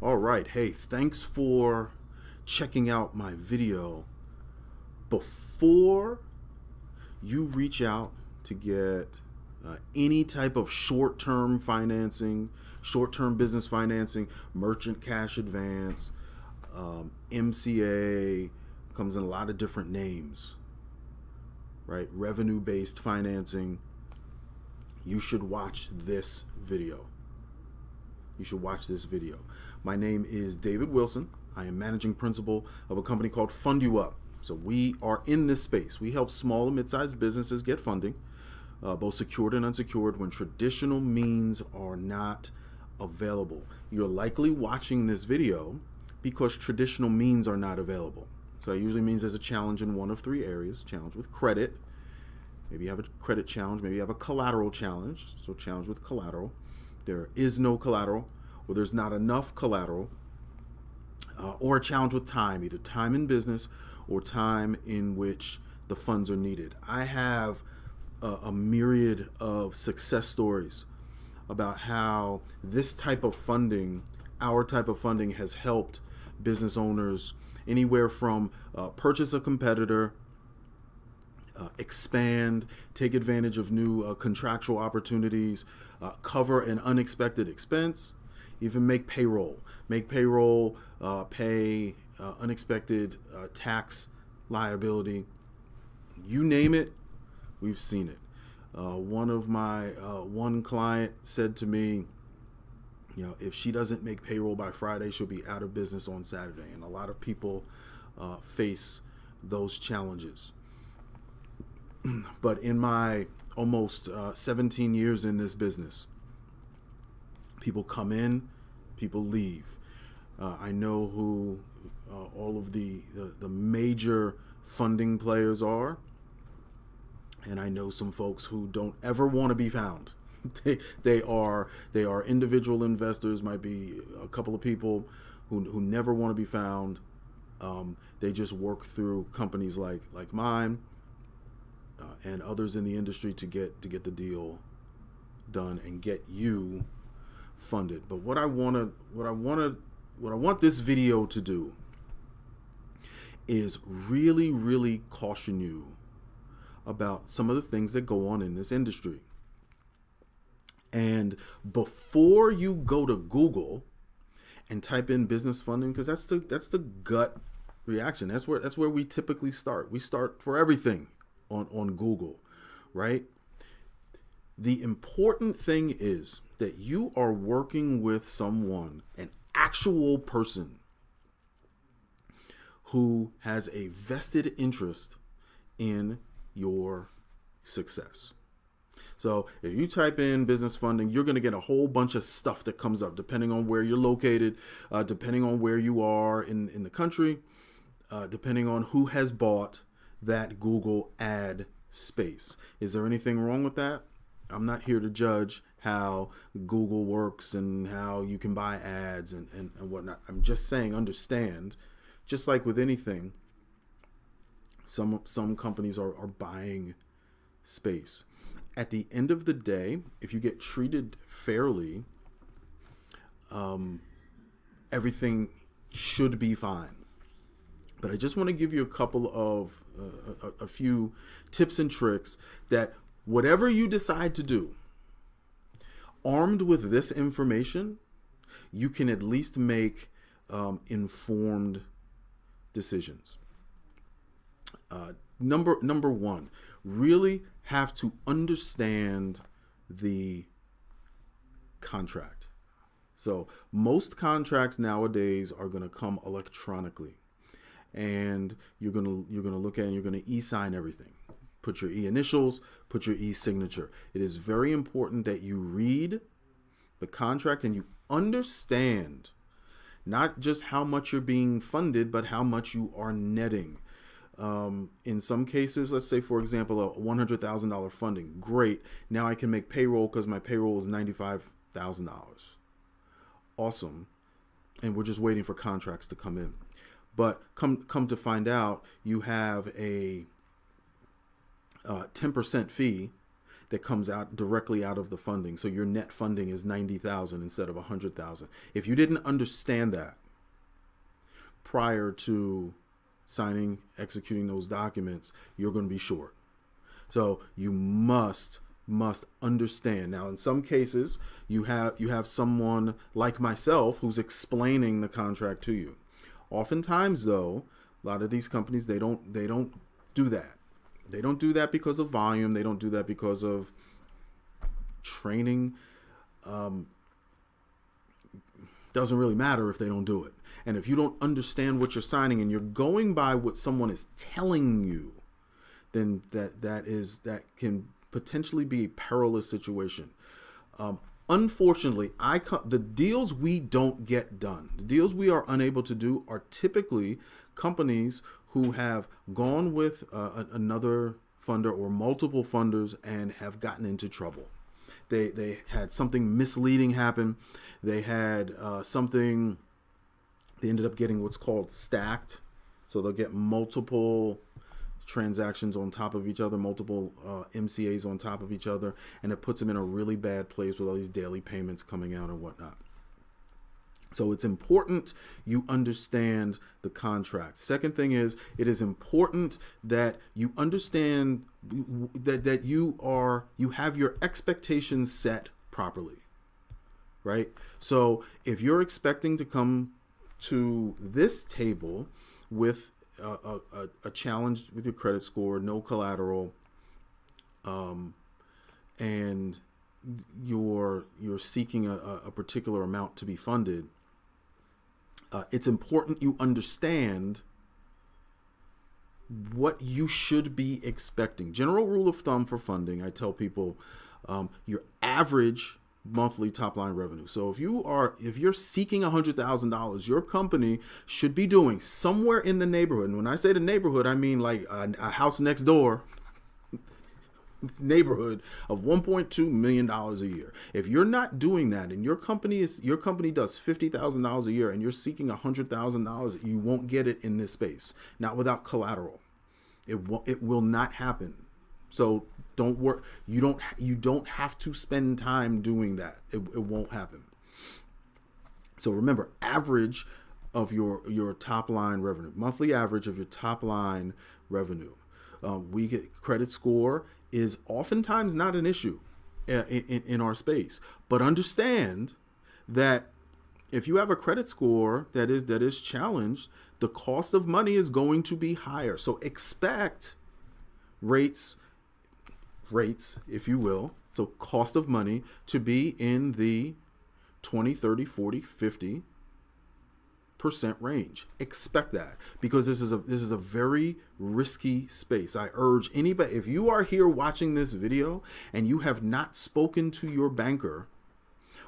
All right. Hey, thanks for checking out my video. Before you reach out to get any type of short-term financing, short-term business financing, merchant cash advance, MCA, comes in a lot of different names, right? Revenue-based financing. You should watch this video. You should watch this video. My name is David Wilson. I am managing principal of a company called Fund You Up. So we are in this space. We help small and mid-sized businesses get funding, both secured and unsecured, when traditional means are not available. You're likely watching this video because traditional means are not available. So it usually means there's a challenge in one of three areas. Challenge with credit. Maybe you have a credit challenge. Maybe you have a collateral challenge. So challenge with collateral. There is no collateral, or there's not enough collateral, or a challenge with time, either time in business or time in which the funds are needed. I have a myriad of success stories about how this type of funding, our type of funding, has helped business owners anywhere from purchase a competitor, expand, take advantage of new contractual opportunities, cover an unexpected expense, even make payroll, pay unexpected tax liability. You name it, we've seen it. One client said to me, if she doesn't make payroll by Friday, she'll be out of business on Saturday. And a lot of people face those challenges. But in my almost 17 years in this business, people come in, people leave. I know who all of the major funding players are, and I know some folks who don't ever want to be found. They are individual investors, might be a couple of people who never want to be found. They just work through companies like mine and others in the industry to get the deal done and get you funded. But what I want this video to do is really caution you about some of the things that go on in this industry. And before you go to Google and type in business funding, because that's the gut reaction. That's where we typically start. We start for everything on Google, right? The important thing is that you are working with someone, an actual person, who has a vested interest in your success. So if you type in business funding, you're going to get a whole bunch of stuff that comes up depending on where you're located, depending on where you are in the country, depending on who has bought that Google ad space. Is there anything wrong with that? I'm not here to judge how Google works and how you can buy ads and whatnot. I'm just saying, understand, just like with anything, some companies are buying space. At the end of the day, if you get treated fairly, everything should be fine. But I just want to give you a couple of a few tips and tricks that whatever you decide to do, armed with this information, you can at least make informed decisions. Number one, really have to understand the contract. So most contracts nowadays are going to come electronically. And you're gonna look at it and you're gonna e-sign everything. Put your e-initials, put your e-signature. It is very important that you read the contract and you understand not just how much you're being funded, but how much you are netting. In some cases, let's say, for example, a $100,000 funding. Great. Now I can make payroll because my payroll is $95,000. Awesome. And we're just waiting for contracts to come in. But come to find out, you have a 10% fee that comes out directly out of the funding. So your net funding is 90,000 instead of 100,000. If you didn't understand that prior to executing those documents, you're going to be short. So you must understand. Now, in some cases, you have someone like myself who's explaining the contract to you. Oftentimes, though, a lot of these companies, they don't do that. They don't do that because of volume. They don't do that because of training. Doesn't really matter if they don't do it. And if you don't understand what you're signing and you're going by what someone is telling you, then that can potentially be a perilous situation. Unfortunately, the deals we don't get done, the deals we are unable to do, are typically companies who have gone with another funder or multiple funders and have gotten into trouble. They had something misleading happen. They had something. They ended up getting what's called stacked. So they'll get multiple transactions on top of each other, multiple MCAs on top of each other, and it puts them in a really bad place with all these daily payments coming out and whatnot. So it's important you understand the contract. Second thing is, it is important that you understand that you have your expectations set properly, right? So if you're expecting to come to this table with a challenge with your credit score, no collateral, and you're seeking a particular amount to be funded, it's important you understand what you should be expecting. General rule of thumb for funding, I tell people, your average monthly top line revenue. So if you're seeking $100,000, your company should be doing somewhere in the neighborhood. And when I say the neighborhood, I mean like a house next door neighborhood of $1.2 million a year. If you're not doing that and your company does $50,000 a year and you're seeking $100,000, you won't get it in this space. Not without collateral. It will not happen. So don't work. You don't have to spend time doing that. It won't happen. So remember, average of your top line revenue, monthly average of your top line revenue. We get credit score is oftentimes not an issue in our space, but understand that if you have a credit score that is challenged, the cost of money is going to be higher. So expect rates, if you will, so cost of money to be in the 20, 30, 40, 50% range. Expect that, because this is a very risky space. I urge anybody, if you are here watching this video and you have not spoken to your banker,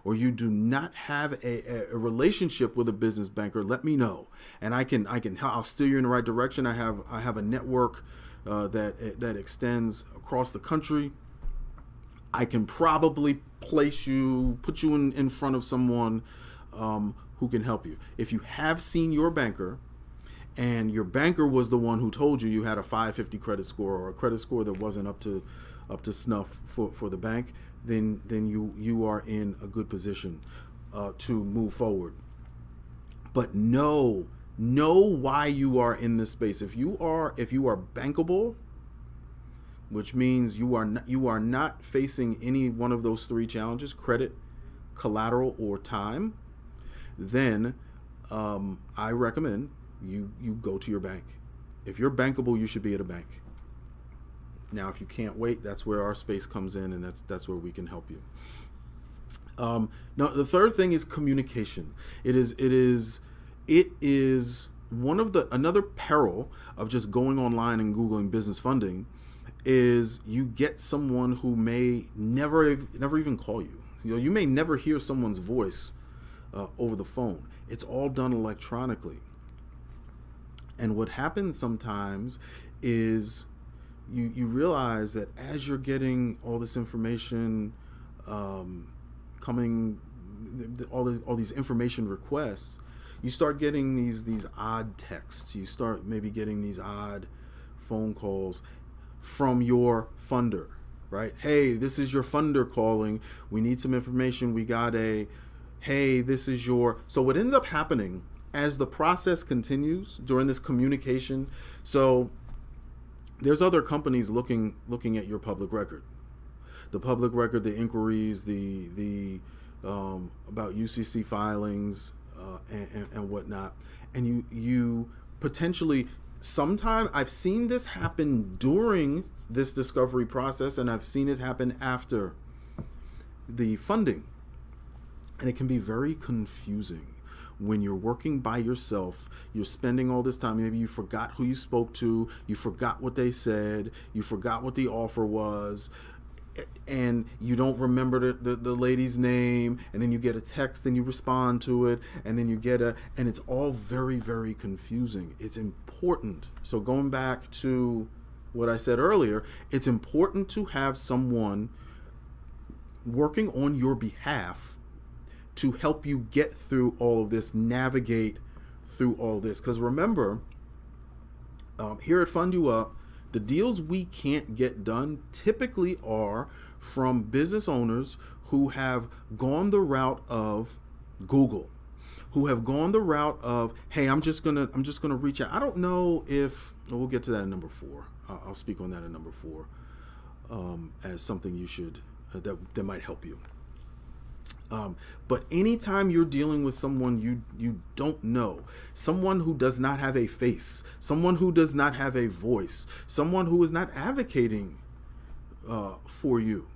or you do not have a relationship with a business banker, let me know, and I'll steer you in the right direction. I have a network that extends across the country. I can probably put you in front of someone who can help you. If you have seen your banker and your banker was the one who told you had a 550 credit score, or a credit score that wasn't up to snuff for the bank, then you are in a good position to move forward. But know why you are in this space. If you are bankable, which means you are not facing any one of those three challenges: credit, collateral, or time, then I recommend you go to your bank. If you're bankable, you should be at a bank. Now, if you can't wait, that's where our space comes in, and that's where we can help you. Now, the third thing is communication. It is another peril of just going online and Googling business funding is you get someone who may never even call you. You may never hear someone's voice over the phone. It's all done electronically. And what happens sometimes is you realize that as you're getting all this information coming, all these information requests, you start getting these odd texts. You start maybe getting these odd phone calls from your funder. right? Hey, this is your funder calling. We need some information. We got hey, this is your. So what ends up happening as the process continues during this communication, so there's other companies looking at your public record, the inquiries, the about UCC filings and whatnot, and you potentially, sometime I've seen this happen during this discovery process, and I've seen it happen after the funding, and it can be very confusing. When you're working by yourself, you're spending all this time. Maybe you forgot who you spoke to, you forgot what they said, you forgot what the offer was, and you don't remember the lady's name, and then you get a text and you respond to it, and then you get and it's all very, very confusing. It's important. So going back to what I said earlier, it's important to have someone working on your behalf to help you get through all of this, navigate through all this. Because remember, here at Fund You Up, the deals we can't get done typically are from business owners who have gone the route of Google, who have gone the route of, hey, I'm just gonna reach out. I don't know if we'll get to that in number 4. I'll speak on that in number 4 as something you should that might help you. But anytime you're dealing with someone you don't know, someone who does not have a face, someone who does not have a voice, someone who is not advocating for you,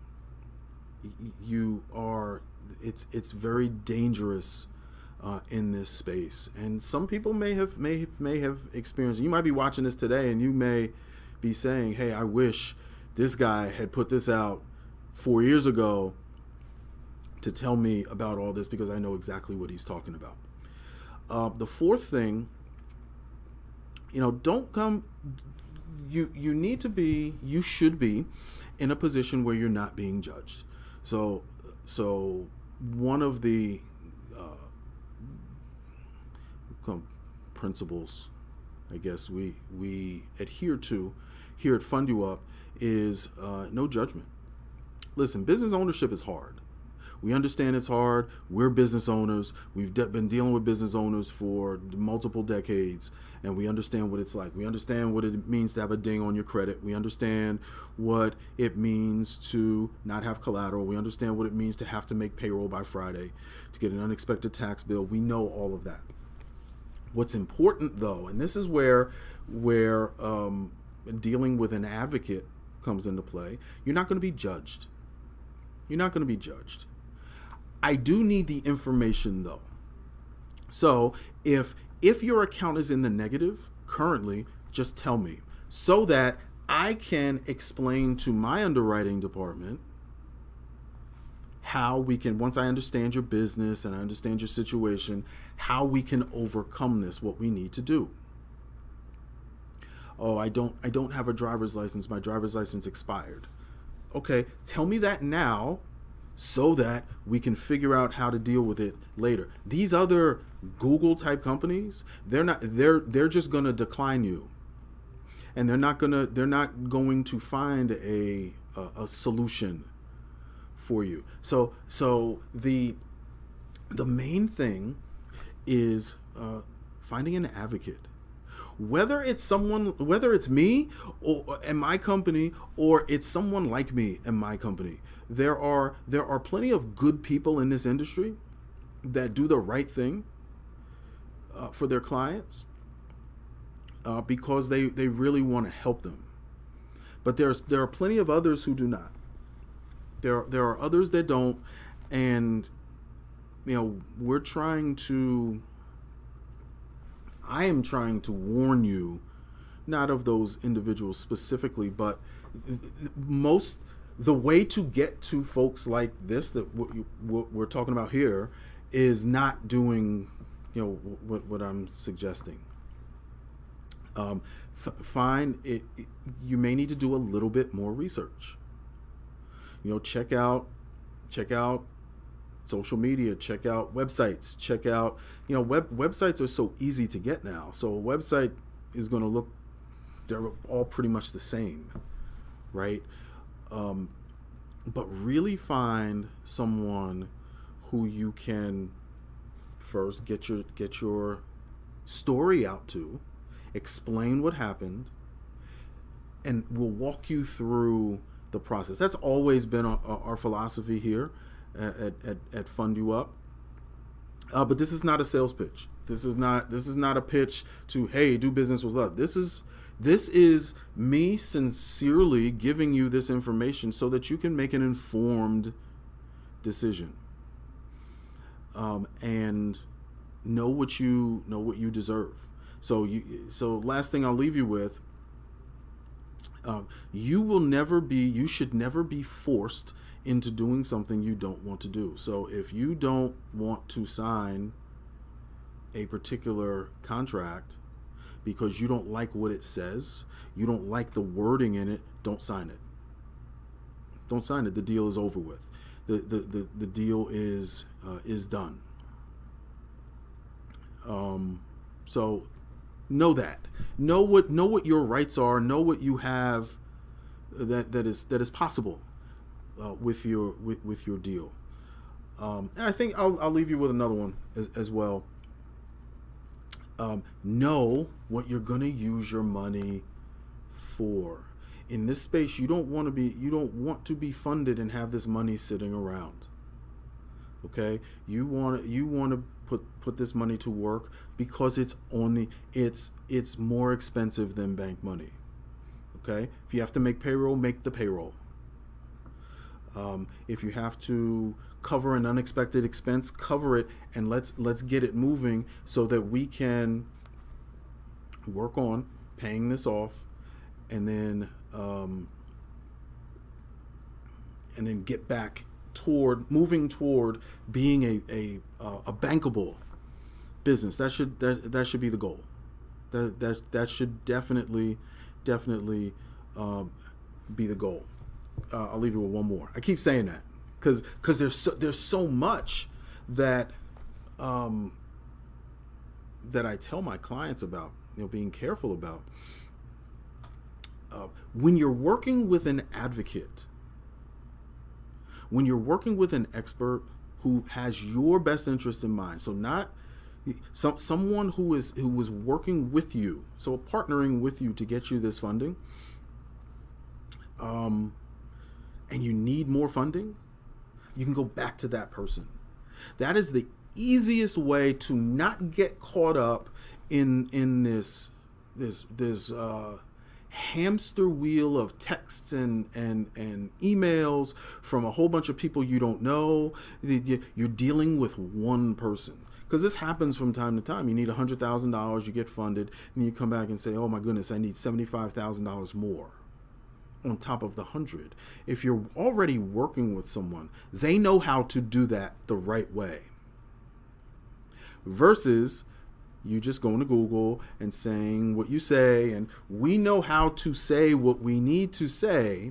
it's very dangerous in this space. And some people may have experienced. You might be watching this today, and you may be saying, "Hey, I wish this guy had put this out 4 years ago to tell me about all this, because I know exactly what he's talking about." The fourth thing, don't come. You should be in a position where you're not being judged. So one of the principles, I guess, we adhere to here at Fund You Up is no judgment. Listen, business ownership is hard. We understand it's hard. We're business owners. We've been dealing with business owners for multiple decades, and we understand what it's like. We understand what it means to have a ding on your credit. We understand what it means to not have collateral. We understand what it means to have to make payroll by Friday, to get an unexpected tax bill. We know all of that. What's important, though, and this is where dealing with an advocate comes into play, you're not going to be judged. You're not going to be judged. I do need the information, though. So if your account is in the negative currently, just tell me, so that I can explain to my underwriting department how we can, once I understand your business and I understand your situation, how we can overcome this, what we need to do. Oh, I don't have a driver's license. My driver's license expired. Okay, tell me that now, so that we can figure out how to deal with it later. These other Google type companies, they're just gonna decline you, and they're not going to find a solution for you. So the main thing is finding an advocate. Whether it's me or and my company, or it's someone like me and my company, there are plenty of good people in this industry that do the right thing for their clients because they really want to help them. But there are plenty of others who do not. There are others that don't, and I am trying to warn you, not of those individuals specifically, but the way to get to folks like this, that what we're talking about here, is not doing what I'm suggesting. Find it. You may need to do a little bit more research. Check out social media, check out websites, check out, websites are so easy to get now. So a website is going to look, they're all pretty much the same, right? but really find someone who you can first get your story out to, explain what happened, and we'll walk you through the process. That's always been our philosophy here at Fund You Up. But this is not a sales pitch. This is not a pitch to, hey, do business with us. This is me sincerely giving you this information so that you can make an informed decision, and know what you deserve. So last thing I'll leave you with. You should never be forced into doing something you don't want to do. So if you don't want to sign a particular contract because you don't like what it says, you don't like the wording in it, don't sign it. Don't sign it. The deal is over with. The deal is done. So know that. Know what your rights are. Know what you have that is possible with your deal. And I think I'll leave you with another one as well. Know what you're going to use your money for. In this space, you don't want to be funded and have this money sitting around. Okay, you want to put this money to work because it's more expensive than bank money. Okay, if you have to make payroll, make the payroll. If you have to cover an unexpected expense, cover it, and let's get it moving so that we can work on paying this off, and then get back moving toward being a bankable business. That should be the goal. That should definitely be the goal. I'll leave you with one more. I keep saying that because there's so much that that I tell my clients about, being careful about. When you're working with an advocate, when you're working with an expert who has your best interest in mind, so not someone who was working with you, so partnering with you to get you this funding, and you need more funding, you can go back to that person. That is the easiest way to not get caught up in this hamster wheel of texts and emails from a whole bunch of people you don't know. You're dealing with one person, because this happens from time to time. You need $100,000, you get funded, and you come back and say, oh my goodness, I need $75,000 more on top of the 100. If you're already working with someone, they know how to do that the right way, versus you just going to Google and saying what you say, and we know how to say what we need to say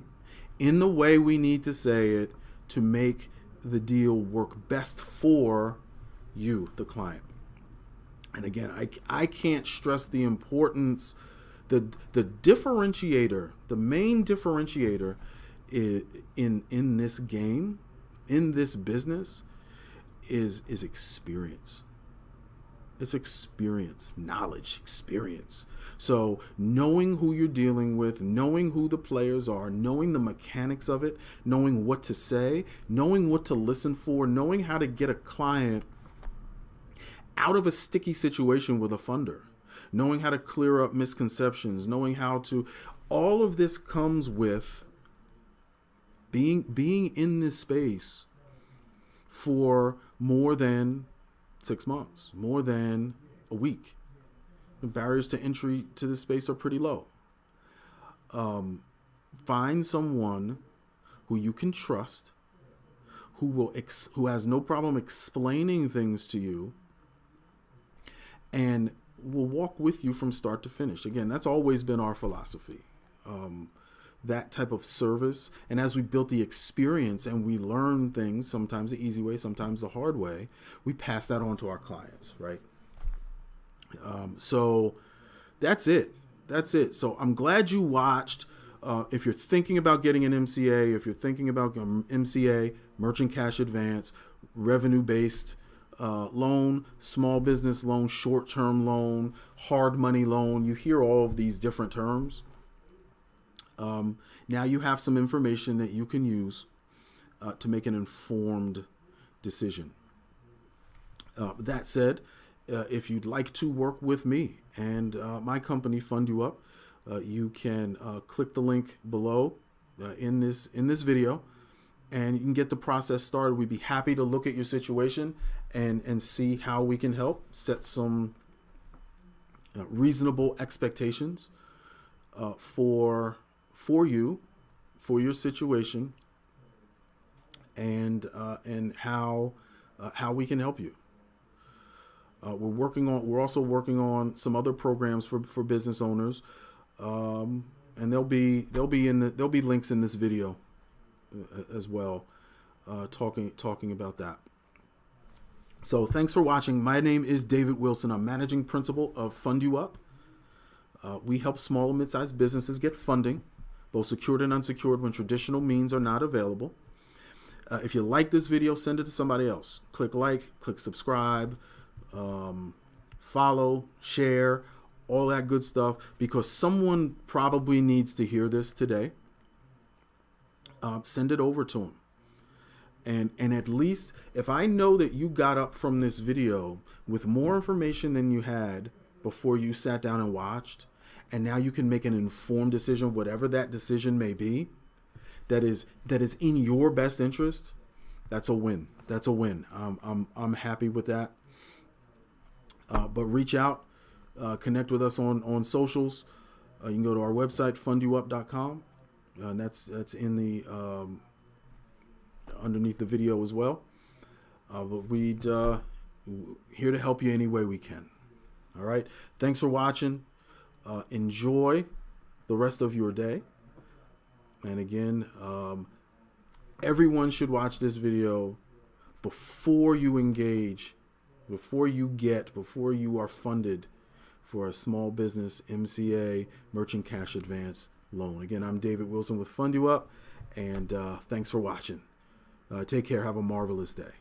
in the way we need to say it to make the deal work best for you, the client. And again, I can't stress the importance, the differentiator, the main differentiator in this game, in this business, is experience. It's experience, knowledge, experience. So knowing who you're dealing with, knowing who the players are, knowing the mechanics of it, knowing what to say, knowing what to listen for, knowing how to get a client out of a sticky situation with a funder, knowing how to clear up misconceptions, knowing how to, all of this comes with being in this space for more than 6 months, more than a week. The barriers to entry to this space are pretty low. Find someone who you can trust, who has no problem explaining things to you, and will walk with you from start to finish. Again, that's always been our philosophy. That type of service. And as we built the experience and we learn things, sometimes the easy way, sometimes the hard way, we pass that on to our clients, right? So that's it. So I'm glad you watched. if you're thinking about getting an MCA, if you're thinking about MCA, merchant cash advance, revenue-based loan, small business loan, short-term loan, hard money loan, you hear all of these different terms. Now you have some information that you can use to make an informed decision. That said, if you'd like to work with me and my company, Fund You Up, you can click the link below in this video, and you can get the process started. We'd be happy to look at your situation and see how we can help set some reasonable expectations for you, for your situation, and how we can help you. We're also working on some other programs for business owners, and there'll be links in this video as well, talking about that. So thanks for watching. My name is David Wilson. I'm managing principal of Fund You Up. We help small and mid-sized businesses get funding, both secured and unsecured, when traditional means are not available. If you like this video, send it to somebody else. Click like, click subscribe, follow, share, all that good stuff, because someone probably needs to hear this today. Send it over to them. And at least if I know that you got up from this video with more information than you had before you sat down and watched, and now you can make an informed decision, whatever that decision may be, that is in your best interest, that's a win. That's a win. I'm happy with that. But reach out, connect with us on socials. You can go to our website, fundyouup.com. And that's in the underneath the video as well. But we'd here to help you any way we can. All right. Thanks for watching. Enjoy the rest of your day. And again, everyone should watch this video before you engage, before you are funded for a small business MCA merchant cash advance loan. Again, I'm David Wilson with Fund You Up, and thanks for watching. Take care. Have a marvelous day.